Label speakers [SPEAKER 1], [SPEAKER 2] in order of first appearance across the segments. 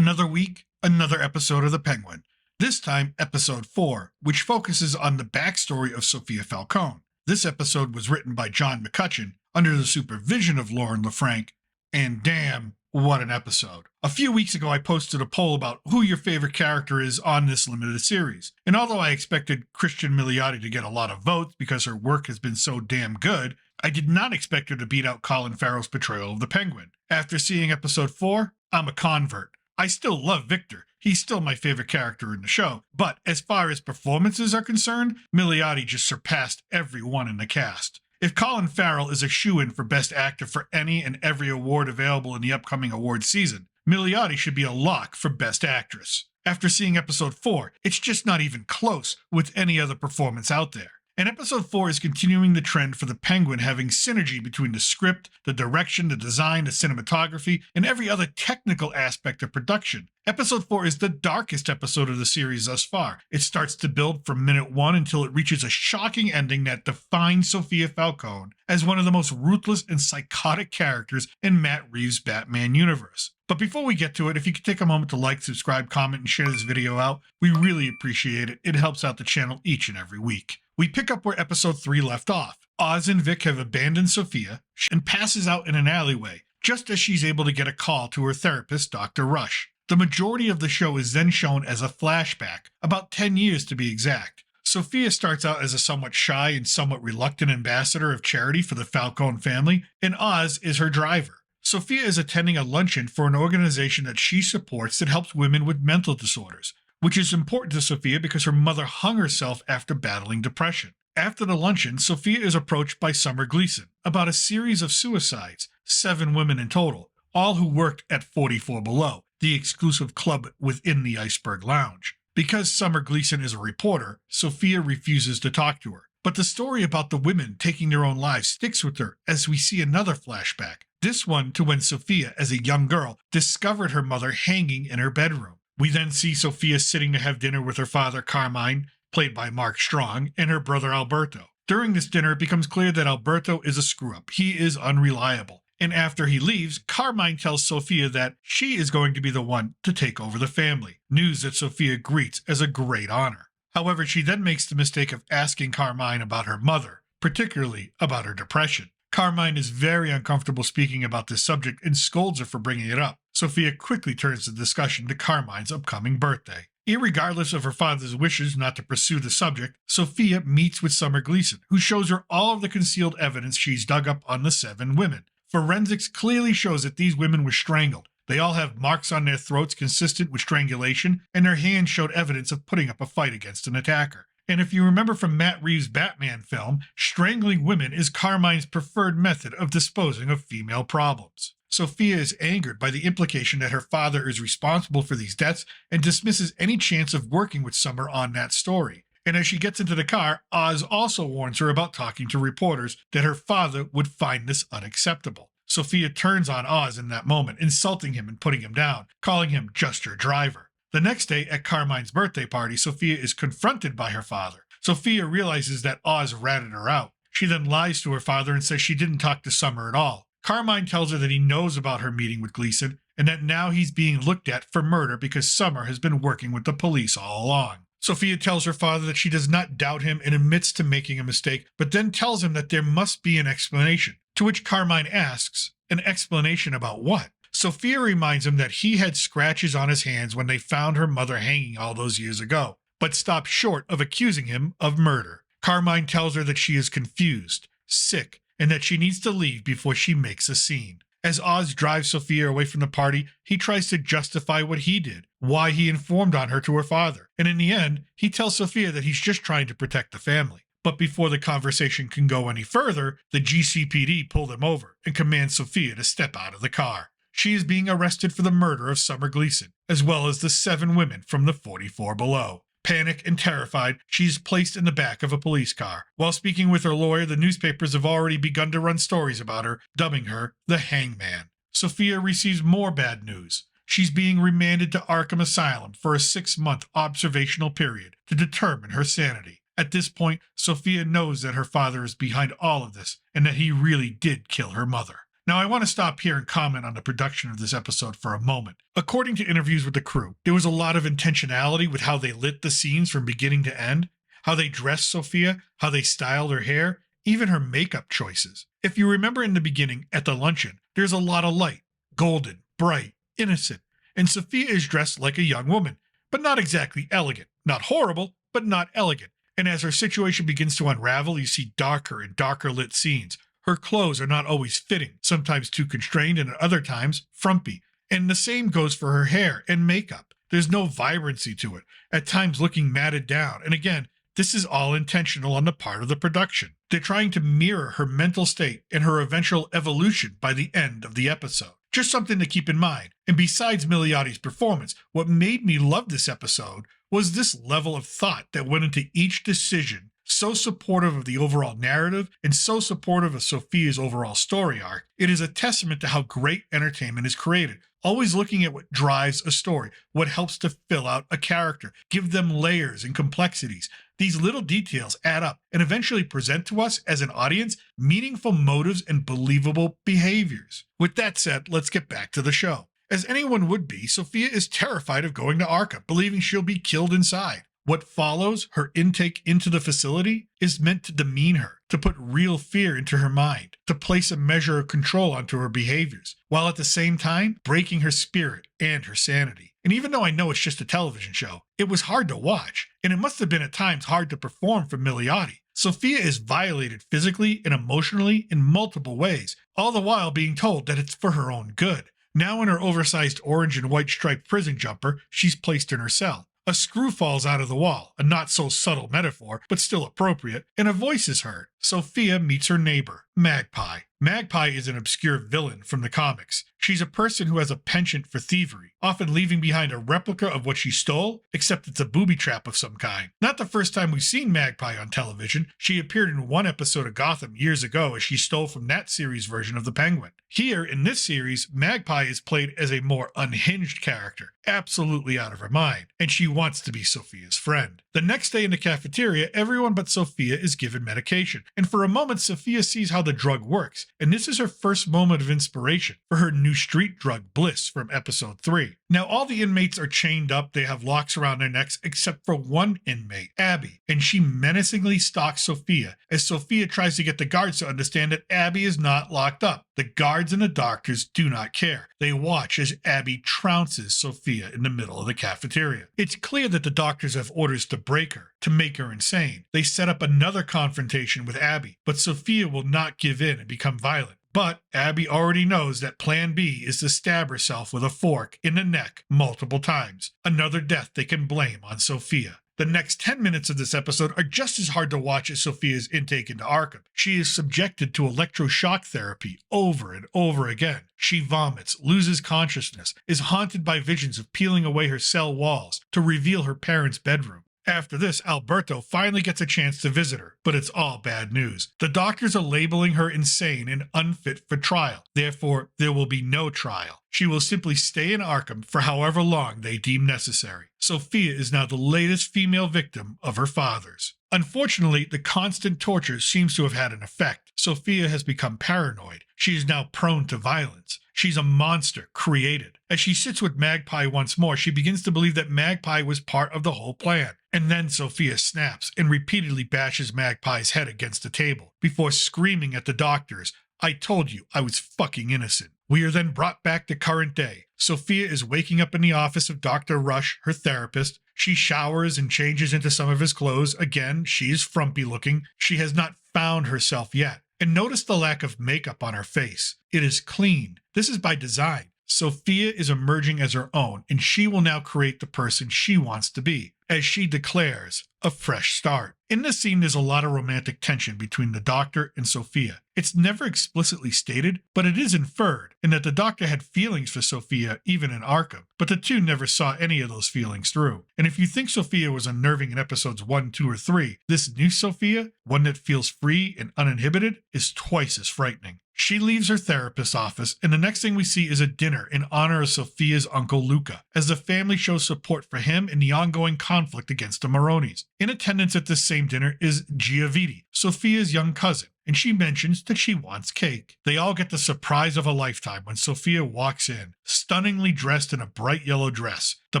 [SPEAKER 1] Another week, another episode of The Penguin. This time, episode 4, which focuses on the backstory of Sofia Falcone. This episode was written by John McCutcheon under the supervision of Lauren LaFranc, and damn, what an episode. A few weeks ago, I posted a poll about who your favorite character is on this limited series, and although I expected Christin Milioti to get a lot of votes because her work has been so damn good, I did not expect her to beat out Colin Farrell's portrayal of the Penguin. After seeing episode 4, I'm a convert. I still love Victor. He's still my favorite character in the show, but as far as performances are concerned, Milioti just surpassed everyone in the cast. If Colin Farrell is a shoo-in for Best Actor for any and every award available in the upcoming award season, Milioti should be a lock for Best Actress. After seeing episode 4, it's just not even close with any other performance out there. And episode 4 is continuing the trend for the Penguin having synergy between the script, the direction, the design, the cinematography, and every other technical aspect of production. Episode 4 is the darkest episode of the series thus far. It starts to build from minute 1 until it reaches a shocking ending that defines Sofia Falcone as one of the most ruthless and psychotic characters in Matt Reeves' Batman universe. But before we get to it, if you could take a moment to like, subscribe, comment, and share this video out, we really appreciate it. It helps out the channel each and every week. We pick up where episode 3 left off. Oz and Vic have abandoned Sofia and passes out in an alleyway, just as she's able to get a call to her therapist, Dr. Rush. The majority of the show is then shown as a flashback, about 10 years to be exact. Sofia starts out as a somewhat shy and somewhat reluctant ambassador of charity for the Falcone family, and Oz is her driver. Sofia is attending a luncheon for an organization that she supports that helps women with mental disorders, which is important to Sofia because her mother hung herself after battling depression. After the luncheon, Sofia is approached by Summer Gleason about a series of suicides, 7 women in total, all who worked at 44 Below, the exclusive club within the Iceberg Lounge. Because Summer Gleason is a reporter, Sofia refuses to talk to her. But the story about the women taking their own lives sticks with her as we see another flashback, this one to when Sofia, as a young girl, discovered her mother hanging in her bedroom. We then see Sofia sitting to have dinner with her father, Carmine, played by Mark Strong, and her brother, Alberto. During this dinner, it becomes clear that Alberto is a screw-up. He is unreliable. And after he leaves, Carmine tells Sofia that she is going to be the one to take over the family, news that Sofia greets as a great honor. However, she then makes the mistake of asking Carmine about her mother, particularly about her depression. Carmine is very uncomfortable speaking about this subject and scolds her for bringing it up. Sofia quickly turns the discussion to Carmine's upcoming birthday. Irregardless of her father's wishes not to pursue the subject, Sofia meets with Summer Gleason, who shows her all of the concealed evidence she's dug up on the 7 women. Forensics clearly shows that these women were strangled. They all have marks on their throats consistent with strangulation, and their hands showed evidence of putting up a fight against an attacker. And if you remember from Matt Reeves' Batman film, strangling women is Carmine's preferred method of disposing of female problems. Sofia is angered by the implication that her father is responsible for these deaths and dismisses any chance of working with Summer on that story. And as she gets into the car, Oz also warns her about talking to reporters that her father would find this unacceptable. Sofia turns on Oz in that moment, insulting him and putting him down, calling him just her driver. The next day, at Carmine's birthday party, Sofia is confronted by her father. Sofia realizes that Oz ratted her out. She then lies to her father and says she didn't talk to Summer at all. Carmine tells her that he knows about her meeting with Gleason and that now he's being looked at for murder because Summer has been working with the police all along. Sofia tells her father that she does not doubt him and admits to making a mistake, but then tells him that there must be an explanation, to which Carmine asks, an explanation about what? Sofia reminds him that he had scratches on his hands when they found her mother hanging all those years ago, but stopped short of accusing him of murder. Carmine tells her that she is confused, sick, and that she needs to leave before she makes a scene. As Oz drives Sofia away from the party, he tries to justify what he did, why he informed on her to her father, and in the end, he tells Sofia that he's just trying to protect the family. But before the conversation can go any further, the GCPD pull them over and command Sofia to step out of the car. She is being arrested for the murder of Summer Gleason, as well as the 7 women from the 44 Below. Panicked and terrified, she is placed in the back of a police car. While speaking with her lawyer, the newspapers have already begun to run stories about her, dubbing her the Hangman. Sofia receives more bad news. She's being remanded to Arkham Asylum for a 6-month observational period to determine her sanity. At this point, Sofia knows that her father is behind all of this and that he really did kill her mother. Now, I want to stop here and comment on the production of this episode for a moment. According to interviews with the crew, there was a lot of intentionality with how they lit the scenes from beginning to end, how they dressed Sofia, how they styled her hair, even her makeup choices. If you remember in the beginning, at the luncheon, there's a lot of light, golden, bright, innocent, and Sofia is dressed like a young woman, but not exactly elegant. Not horrible, but not elegant. And as her situation begins to unravel, you see darker and darker lit scenes. Her clothes are not always fitting, sometimes too constrained and at other times frumpy. And the same goes for her hair and makeup. There's no vibrancy to it, at times looking matted down. And again, this is all intentional on the part of the production. They're trying to mirror her mental state and her eventual evolution by the end of the episode. Just something to keep in mind. And besides Milioti's performance, what made me love this episode was this level of thought that went into each decision, so supportive of the overall narrative and so supportive of Sofia's overall story arc. It is a testament to how great entertainment is created. Always looking at what drives a story, what helps to fill out a character, give them layers and complexities. These little details add up and eventually present to us as an audience meaningful motives and believable behaviors. With that said, let's get back to the show. As anyone would be, Sofia is terrified of going to Arkham, believing she'll be killed inside. What follows, her intake into the facility, is meant to demean her, to put real fear into her mind, to place a measure of control onto her behaviors, while at the same time breaking her spirit and her sanity. And even though I know it's just a television show, it was hard to watch, and it must have been at times hard to perform for Milioti. Sofia is violated physically and emotionally in multiple ways, all the while being told that it's for her own good. Now in her oversized orange and white striped prison jumper, she's placed in her cell. A screw falls out of the wall, a not so subtle metaphor, but still appropriate, and a voice is heard. Sofia meets her neighbor, Magpie. Magpie is an obscure villain from the comics. She's a person who has a penchant for thievery, often leaving behind a replica of what she stole, except it's a booby trap of some kind. Not the first time we've seen Magpie on television. She appeared in one episode of Gotham years ago as she stole from that series' version of the Penguin. Here, in this series, Magpie is played as a more unhinged character, absolutely out of her mind, and she wants to be Sofia's friend. The next day in the cafeteria, everyone but Sofia is given medication, and for a moment Sofia sees how the drug works, and this is her first moment of inspiration for her new street drug, Bliss, from episode 3. Now all the inmates are chained up, they have locks around their necks, except for one inmate, Abby, and she menacingly stalks Sofia, as Sofia tries to get the guards to understand that Abby is not locked up. The guards and the doctors do not care. They watch as Abby trounces Sofia in the middle of the cafeteria. It's clear that the doctors have orders to break her, to make her insane. They set up another confrontation with Abby, but Sofia will not give in and become violent. But Abby already knows that plan B is to stab herself with a fork in the neck multiple times. Another death they can blame on Sofia. The next 10 minutes of this episode are just as hard to watch as Sofia's intake into Arkham. She is subjected to electroshock therapy over and over again. She vomits, loses consciousness, is haunted by visions of peeling away her cell walls to reveal her parents' bedroom. After this, Alberto finally gets a chance to visit her, but it's all bad news. The doctors are labeling her insane and unfit for trial. Therefore, there will be no trial. She will simply stay in Arkham for however long they deem necessary. Sofia is now the latest female victim of her father's. Unfortunately, the constant torture seems to have had an effect. Sofia has become paranoid. She is now prone to violence. She's a monster created. As she sits with Magpie once more, she begins to believe that Magpie was part of the whole plan. And then Sofia snaps and repeatedly bashes Magpie's head against the table before screaming at the doctors, "I told you I was fucking innocent." We are then brought back to current day. Sofia is waking up in the office of Dr. Rush, her therapist. She showers and changes into some of his clothes. Again, she is frumpy looking. She has not found herself yet. And notice the lack of makeup on her face. It is clean. This is by design. Sofia is emerging as her own, and she will now create the person she wants to be, as she declares, a fresh start. In this scene, there's a lot of romantic tension between the doctor and Sofia. It's never explicitly stated, but it is inferred, in that the doctor had feelings for Sofia even in Arkham, but the two never saw any of those feelings through. And if you think Sofia was unnerving in episodes 1, 2, or 3, this new Sofia, one that feels free and uninhibited, is twice as frightening. She leaves her therapist's office, and the next thing we see is a dinner in honor of Sofia's uncle Luca, as the family shows support for him in the ongoing conflict against the Maronis. In attendance at this same dinner is Gioviti, Sofia's young cousin, and she mentions that she wants cake. They all get the surprise of a lifetime when Sofia walks in, stunningly dressed in a bright yellow dress, the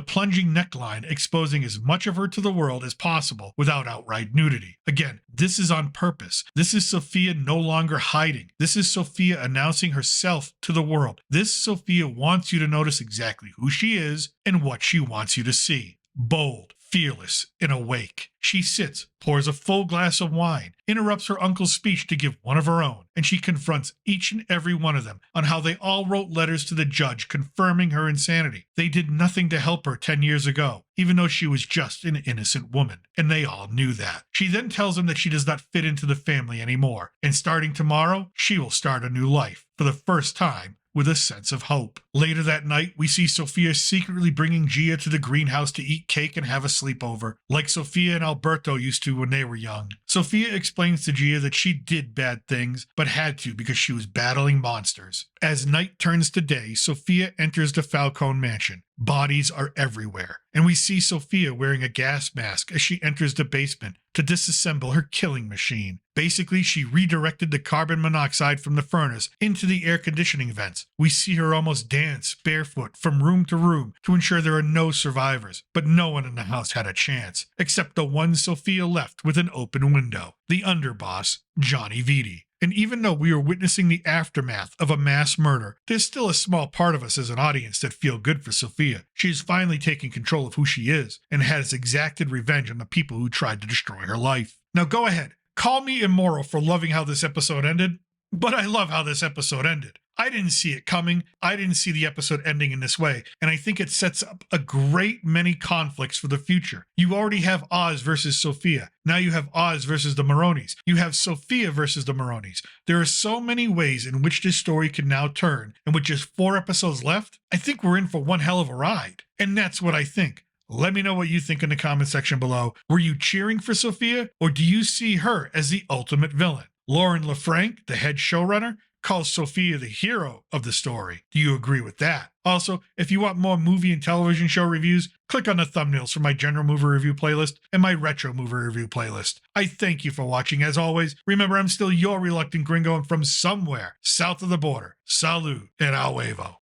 [SPEAKER 1] plunging neckline exposing as much of her to the world as possible without outright nudity. Again, this is on purpose. This is Sofia no longer hiding. This is Sofia announcing herself to the world. This Sofia wants you to notice exactly who she is and what she wants you to see. Bold, fearless, and awake. She sits, pours a full glass of wine, interrupts her uncle's speech to give one of her own, and she confronts each and every one of them on how they all wrote letters to the judge confirming her insanity. They did nothing to help her 10 years ago, even though she was just an innocent woman, and they all knew that. She then tells them that she does not fit into the family anymore, and starting tomorrow, she will start a new life, for the first time, with a sense of hope. Later that night, we see Sofia secretly bringing Gia to the greenhouse to eat cake and have a sleepover, like Sofia and Alberto used to when they were young. Sofia explains to Gia that she did bad things, but had to because she was battling monsters. As night turns to day, Sofia enters the Falcone mansion. Bodies are everywhere, and we see Sofia wearing a gas mask as she enters the basement to disassemble her killing machine. Basically, she redirected the carbon monoxide from the furnace into the air conditioning vents. We see her almost dance barefoot from room to room to ensure there are no survivors, but no one in the house had a chance, except the one Sofia left with an open window, the underboss, Johnny Vitti. And even though we are witnessing the aftermath of a mass murder, there's still a small part of us as an audience that feel good for Sofia. She is finally taking control of who she is and has exacted revenge on the people who tried to destroy her life. Now go ahead, call me immoral for loving how this episode ended, but I love how this episode ended. I didn't see it coming. I didn't see the episode ending in this way, and I think it sets up a great many conflicts for the future. You already have Oz versus Sofia. Now you have Oz versus the Maronis. You have Sofia versus the Maronis. There are so many ways in which this story can now turn, and with just 4 episodes left, I think we're in for one hell of a ride. And that's what I think. Let me know what you think in the comment section below. Were you cheering for Sofia, or do you see her as the ultimate villain? Lauren LaFranc, the head showrunner, calls Sofia the hero of the story. Do you agree with that? Also, if you want more movie and television show reviews, click on the thumbnails for my general movie review playlist and my retro movie review playlist. I thank you for watching as always. Remember, I'm still your reluctant gringo and from somewhere south of the border. Salud and al huevo.